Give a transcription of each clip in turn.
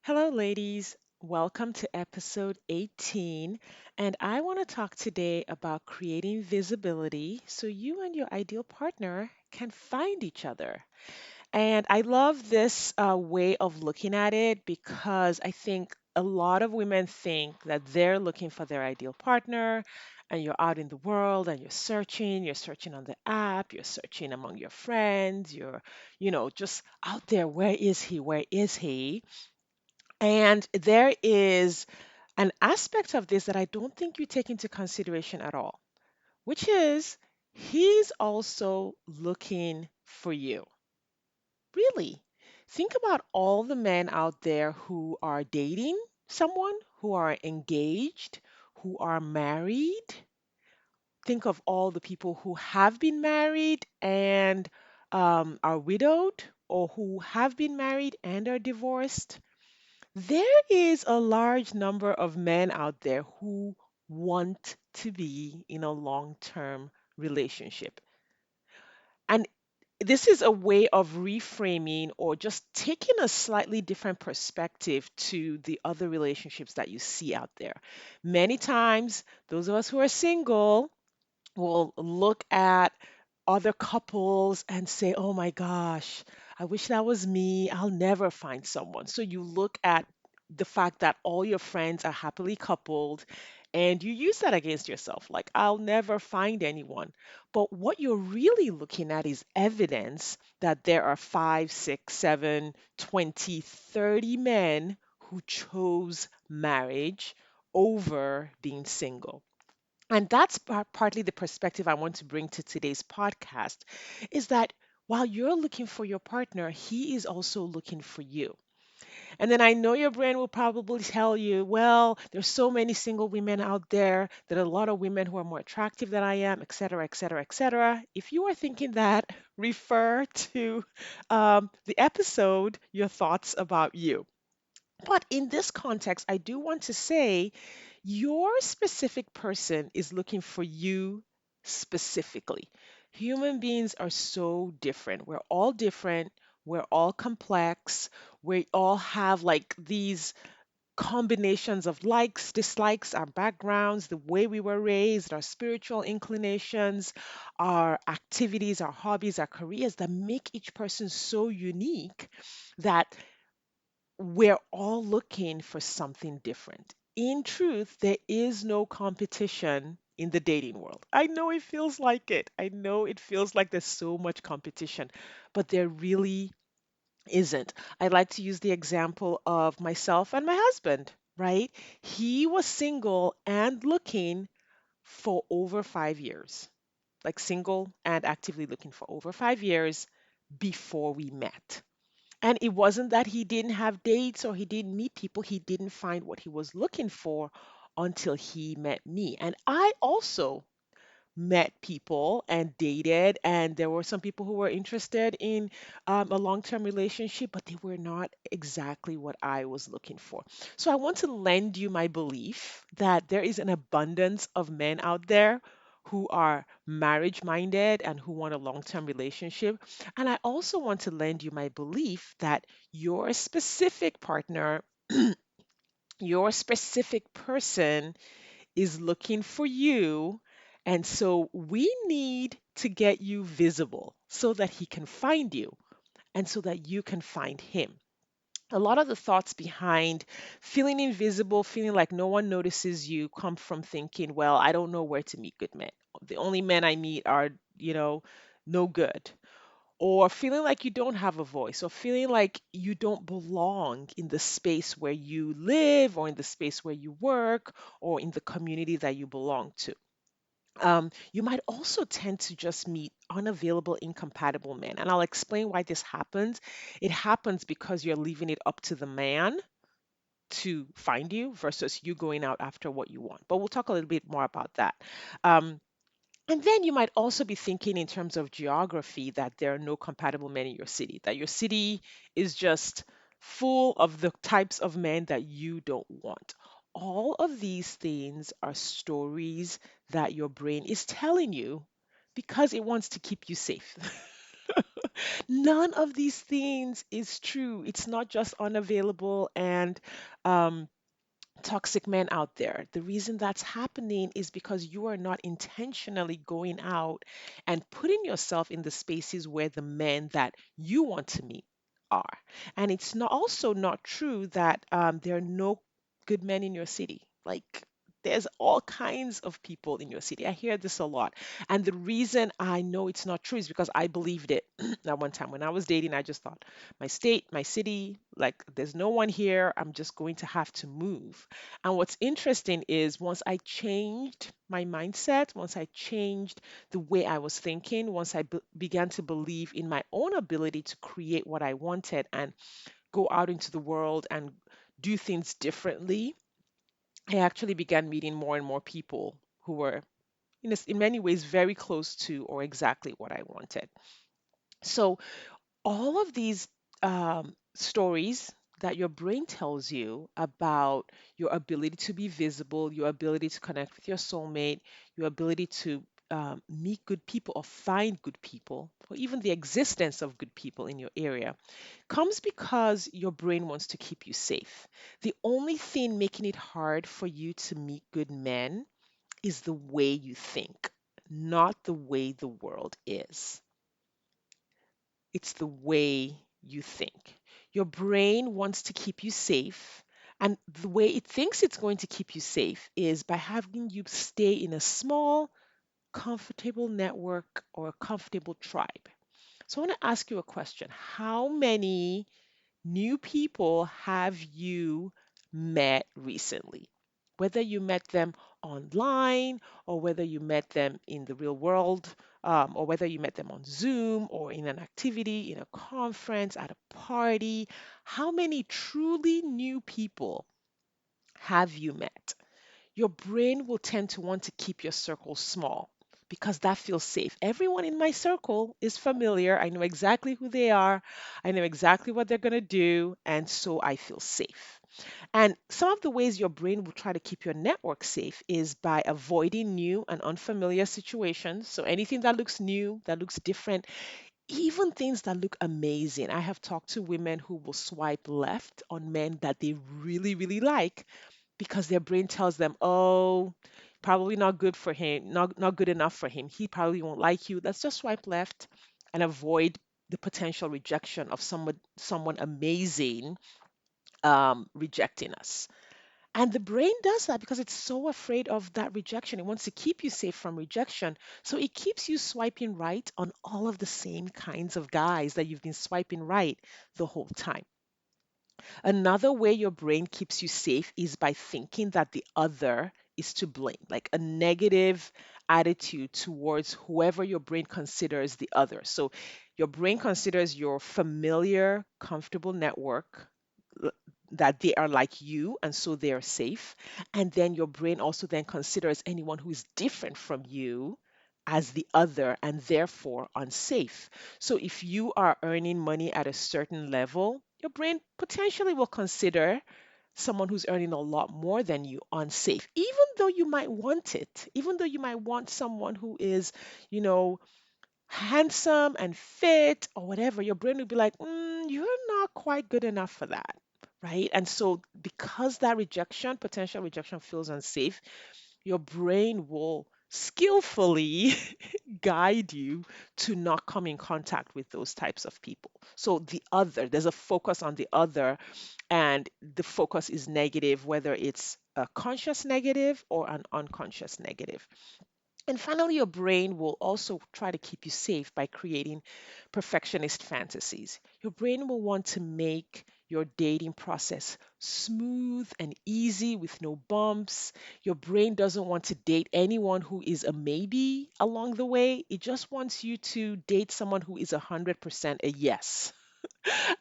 Hello, ladies. Welcome to episode 18. And I want to talk today about creating visibility so you and your ideal partner can find each other. And I love this way of looking at it because I think a lot of women think that they're looking for their ideal partner, and you're out in the world and you're searching on the app, you're searching among your friends, just out there. Where is he? Where is he? And there is an aspect of this that I don't think you take into consideration at all, which is he's also looking for you. Really. Think about all the men out there who are dating someone, who are engaged, who are married. Think of all the people who have been married and are widowed, or who have been married and are divorced. There is a large number of men out there who want to be in a long term relationship. And this is a way of reframing or just taking a slightly different perspective to the other relationships that you see out there. Many times, those of us who are single will look at other couples and say, oh my gosh, I wish that was me. I'll never find someone. So you look at the fact that all your friends are happily coupled and you use that against yourself, like, I'll never find anyone. But what you're really looking at is evidence that there are 5, 6, 7, 20, 30 men who chose marriage over being single. And that's partly the perspective I want to bring to today's podcast is that while you're looking for your partner, he is also looking for you. And then I know your brain will probably tell you, well, there's so many single women out there. There are a lot of women who are more attractive than I am, et cetera, et cetera, et cetera. If you are thinking that, refer to the episode, Your Thoughts About You. But in this context, I do want to say your specific person is looking for you specifically. Human beings are so different. We're all different. We're all complex. We all have like these combinations of likes, dislikes, our backgrounds, the way we were raised, our spiritual inclinations, our activities, our hobbies, our careers that make each person so unique that we're all looking for something different. In truth, there is no competition in the dating world. I know it feels like it. I know it feels like there's so much competition, but there really isn't. I like to use the example of myself and my husband, right? He was single and looking for over 5 years, like single and actively looking for over 5 years before we met. And it wasn't that he didn't have dates or he didn't meet people, he didn't find what he was looking for until he met me. And I also met people and dated, and there were some people who were interested in a long term relationship, but they were not exactly what I was looking for. So I want to lend you my belief that there is an abundance of men out there who are marriage minded and who want a long term relationship. And I also want to lend you my belief that your specific partner, your specific person, is looking for you. And so we need to get you visible so that he can find you and so that you can find him. A lot of the thoughts behind feeling invisible, feeling like no one notices you, come from thinking, well, I don't know where to meet good men. The only men I meet are, you know, no good. Or feeling like you don't have a voice, or feeling like you don't belong in the space where you live, or in the space where you work, or in the community that you belong to. You might also tend to just meet unavailable, incompatible men. And I'll explain why this happens. It happens because you're leaving it up to the man to find you versus you going out after what you want. But we'll talk a little bit more about that. Um, and then you might also be thinking in terms of geography that there are no compatible men in your city, that your city is just full of the types of men that you don't want. All of these things are stories that your brain is telling you because it wants to keep you safe. None of these things is true. It's not just unavailable and um, toxic men out there. The reason that's happening is because you are not intentionally going out and putting yourself in the spaces where the men that you want to meet are. And it's not also not true that there are no good men in your city. Like there's all kinds of people in your city. I hear this a lot. And the reason I know it's not true is because I believed it at one time. When I was dating, I just thought, my state, my city, like there's no one here. I'm just going to have to move. And what's interesting is once I changed my mindset, once I changed the way I was thinking, once I began to believe in my own ability to create what I wanted and go out into the world and do things differently, I actually began meeting more and more people who were, in many ways, very close to or exactly what I wanted. So, all of these stories that your brain tells you about your ability to be visible, your ability to connect with your soulmate, your ability to meet good people or find good people, or even the existence of good people in your area, comes because your brain wants to keep you safe. The only thing making it hard for you to meet good men is the way you think, not the way the world is. It's the way you think. Your brain wants to keep you safe. And the way it thinks it's going to keep you safe is by having you stay in a small, comfortable network or a comfortable tribe. So I want to ask you a question. How many new people have you met recently? Whether you met them online or whether you met them in the real world, or whether you met them on Zoom or in an activity, in a conference, at a party, how many truly new people have you met? Your brain will tend to want to keep your circle small because that feels safe. Everyone in my circle is familiar. I know exactly who they are. I know exactly what they're going to do. And so I feel safe. And some of the ways your brain will try to keep your network safe is by avoiding new and unfamiliar situations. So anything that looks new, that looks different, even things that look amazing. I have talked to women who will swipe left on men that they really, really like because their brain tells them, oh, probably not good for him, not good enough for him. He probably won't like you. Let's just swipe left and avoid the potential rejection of someone amazing rejecting us. And the brain does that because it's so afraid of that rejection. It wants to keep you safe from rejection. So it keeps you swiping right on all of the same kinds of guys that you've been swiping right the whole time. Another way your brain keeps you safe is by thinking that the other is to blame, like a negative attitude towards whoever your brain considers the other. So your brain considers your familiar, comfortable network l- that they are like you and so they are safe. And then your brain also then considers anyone who is different from you as the other and therefore unsafe. So if you are earning money at a certain level, your brain potentially will consider someone who's earning a lot more than you unsafe, even though you might want it, even though you might want someone who is, you know, handsome and fit or whatever. Your brain will be like, you're not quite good enough for that. Right. And so, because that rejection, potential rejection, feels unsafe, your brain will skillfully guide you to not come in contact with those types of people. So the other, there's a focus on the other, and the focus is negative, whether it's a conscious negative or an unconscious negative. And finally, your brain will also try to keep you safe by creating perfectionist fantasies. Your brain will want to make your dating process smooth and easy with no bumps. Your brain doesn't want to date anyone who is a maybe along the way. It just wants you to date someone who is 100% a yes.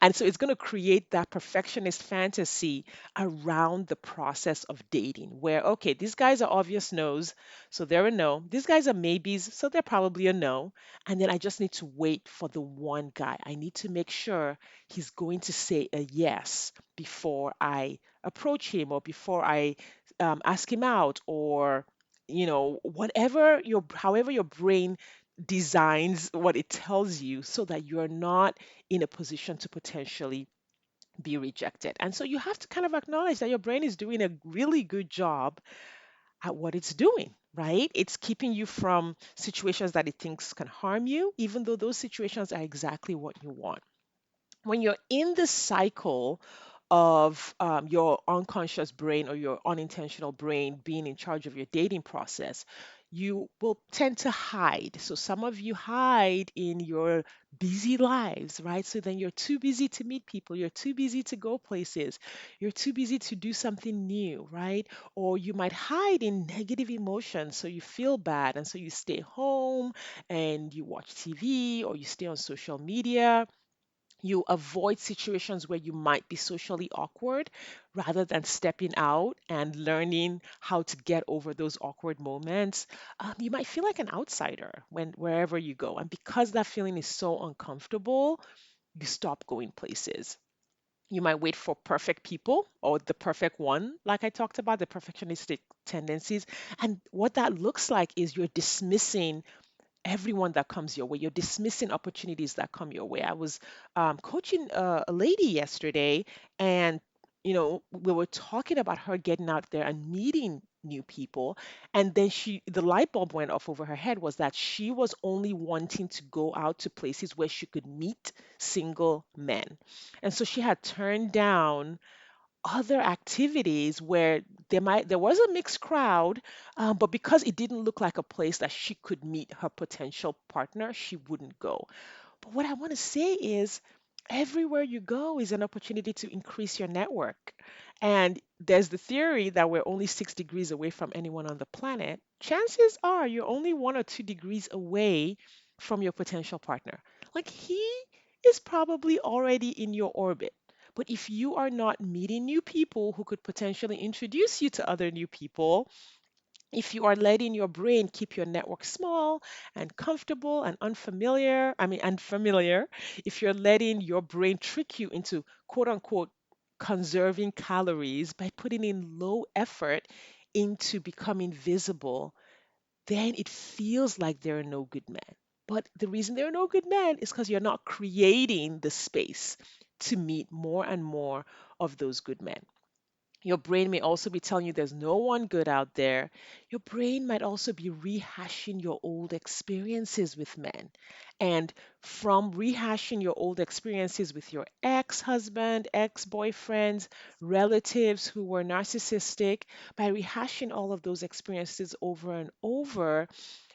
And so it's going to create that perfectionist fantasy around the process of dating, where, okay, these guys are obvious no's, so they're a no. These guys are maybes, so they're probably a no. And then I just need to wait for the one guy. I need to make sure he's going to say a yes before I approach him or before I ask him out or whatever however your brain designs what it tells you so that you're not in a position to potentially be rejected. And so you have to kind of acknowledge that your brain is doing a really good job at what it's doing, right? It's keeping you from situations that it thinks can harm you, even though those situations are exactly what you want. When you're in the cycle of your unconscious brain or your unintentional brain being in charge of your dating process, you will tend to hide. So some of you hide in your busy lives, right? So then you're too busy to meet people, you're too busy to go places, you're too busy to do something new, right? Or you might hide in negative emotions, so you feel bad, and so you stay home and you watch TV or you stay on social media. You avoid situations where you might be socially awkward rather than stepping out and learning how to get over those awkward moments. You might feel like an outsider when wherever you go, and because that feeling is so uncomfortable, you stop going places. You might wait for perfect people or the perfect one, like I talked about, the perfectionistic tendencies. And what that looks like is you're dismissing everyone that comes your way. You're dismissing opportunities that come your way. I was coaching a lady yesterday, and we were talking about her getting out there and meeting new people. And then the light bulb went off over her head was that she was only wanting to go out to places where she could meet single men. And so she had turned down other activities where there was a mixed crowd, but because it didn't look like a place that she could meet her potential partner, she wouldn't go. But what I want to say is everywhere you go is an opportunity to increase your network. And there's the theory that we're only 6 degrees away from anyone on the planet. Chances are you're only 1 or 2 degrees away from your potential partner. Like he is probably already in your orbit. But if you are not meeting new people who could potentially introduce you to other new people, if you are letting your brain keep your network small and comfortable and unfamiliar, if you're letting your brain trick you into quote unquote conserving calories by putting in low effort into becoming visible, then it feels like there are no good men. But the reason there are no good men is because you're not creating the space to meet more and more of those good men. Your brain may also be telling you there's no one good out there. Your brain might also be rehashing your old experiences with men. And from rehashing your old experiences with your ex husband, ex boyfriends, relatives who were narcissistic, by rehashing all of those experiences over and over,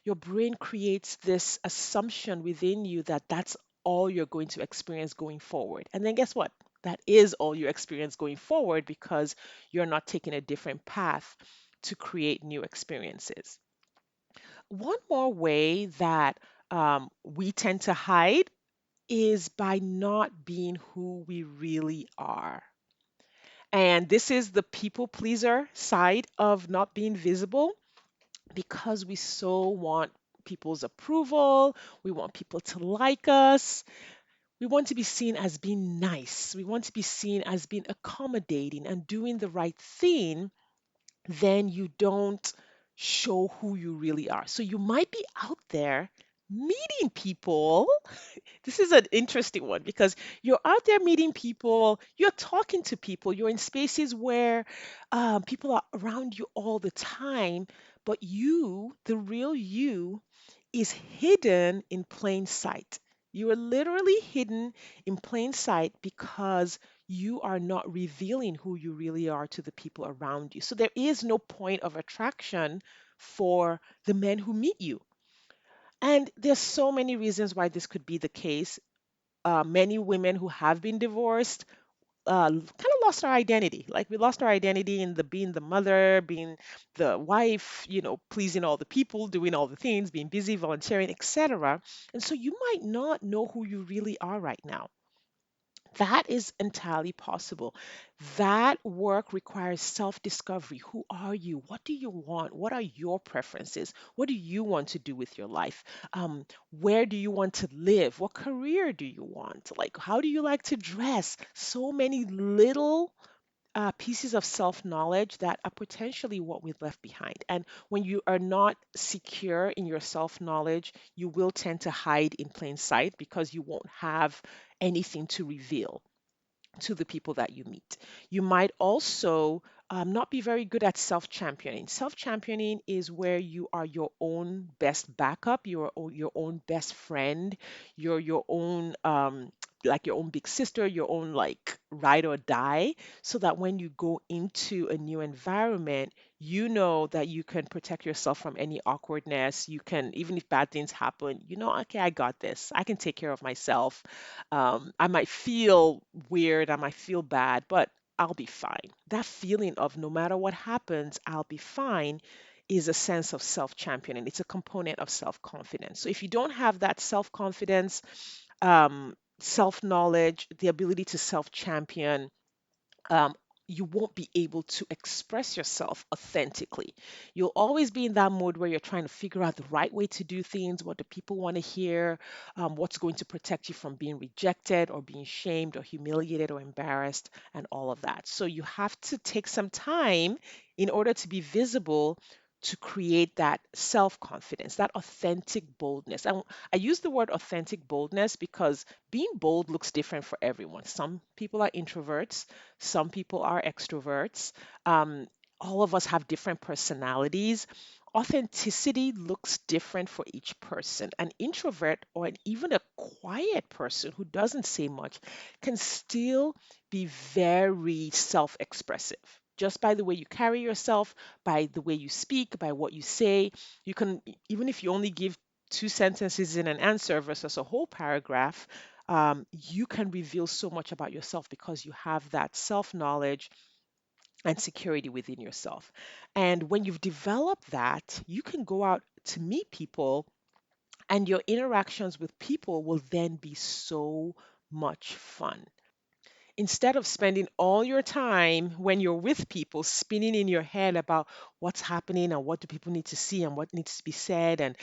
your brain creates this assumption within you that that's all you're going to experience going forward. And then guess what? That is all you experience going forward because you're not taking a different path to create new experiences. One more way that we tend to hide is by not being who we really are. And this is the people pleaser side of not being visible because we so want people's approval. We want people to like us. We want to be seen as being nice. We want to be seen as being accommodating and doing the right thing. Then you don't show who you really are. So you might be out there meeting people. This is an interesting one because you're out there meeting people, you're talking to people, you're in spaces where people are around you all the time, but you, the real you, is hidden in plain sight. You are literally hidden in plain sight because you are not revealing who you really are to the people around you. So there is no point of attraction for the men who meet you. And there's so many reasons why this could be the case. Many women who have been divorced kind of lost our identity. Like we lost our identity in the being the mother, being the wife, pleasing all the people, doing all the things, being busy, volunteering, etc. And so you might not know who you really are right now. That is entirely possible. That work requires self discovery. Who are you? What do you want? What are your preferences? What do you want to do with your life? Where do you want to live? What career do you want? Like, how do you like to dress? So many little pieces of self knowledge that are potentially what we've left behind. And when you are not secure in your self knowledge, you will tend to hide in plain sight because you won't have anything to reveal to the people that you meet. You might also not be very good at self championing. Self championing is where you are your own best backup, your own best friend, you're your own. Like your own big sister, your own like ride or die, so that when you go into a new environment, you know that you can protect yourself from any awkwardness. You can, even if bad things happen, you know, okay, I got this. I can take care of myself. I might feel weird, I might feel bad, but I'll be fine. That feeling of no matter what happens, I'll be fine is a sense of self championing. It's a component of self confidence. So if you don't have that self confidence, self knowledge, the ability to self champion, um, you won't be able to express yourself authentically. You'll always be in that mode where you're trying to figure out the right way to do things, what do people want to hear, what's going to protect you from being rejected or being shamed or humiliated or embarrassed, and all of that. So you have to take some time in order to be visible. To create that self confidence, that authentic boldness. And I use the word authentic boldness because being bold looks different for everyone. Some people are introverts, some people are extroverts. Um, all of us have different personalities. Authenticity looks different for each person. An introvert or even a quiet person who doesn't say much can still be very self expressive. Just by the way you carry yourself, by the way you speak, by what you say, you can, even if you only give two sentences in an answer versus a whole paragraph, you can reveal so much about yourself because you have that self knowledge and security within yourself. And when you've developed that, you can go out to meet people, and your interactions with people will then be so much fun. Instead of spending all your time when you're with people spinning in your head about what's happening and what do people need to see and what needs to be said, and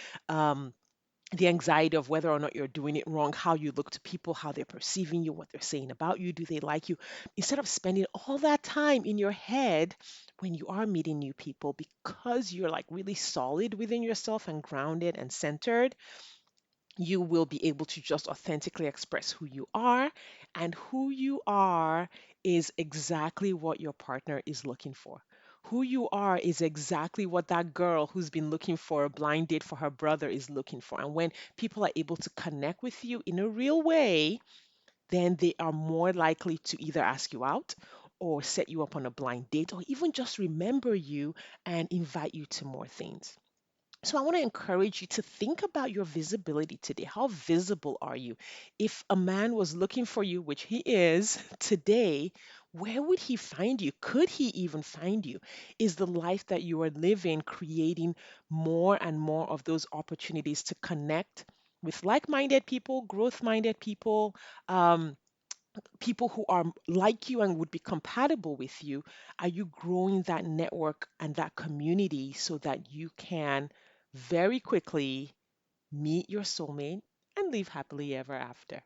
the anxiety of whether or not you're doing it wrong, how you look to people, how they're perceiving you, what they're saying about you, do they like you? Instead of spending all that time in your head when you are meeting new people, because you're like really solid within yourself and grounded and centered, you will be able to just authentically express who you are. And who you are is exactly what your partner is looking for. Who you are is exactly what that girl who's been looking for a blind date for her brother is looking for. And when people are able to connect with you in a real way, then they are more likely to either ask you out or set you up on a blind date or even just remember you and invite you to more things. So I want to encourage you to think about your visibility today. How visible are you? If a man was looking for you, which he is today, where would he find you? Could he even find you? Is the life that you are living creating more and more of those opportunities to connect with like-minded people, growth-minded people, um, people who are like you and would be compatible with you? Are you growing that network and that community so that you can very quickly meet your soulmate and live happily ever after?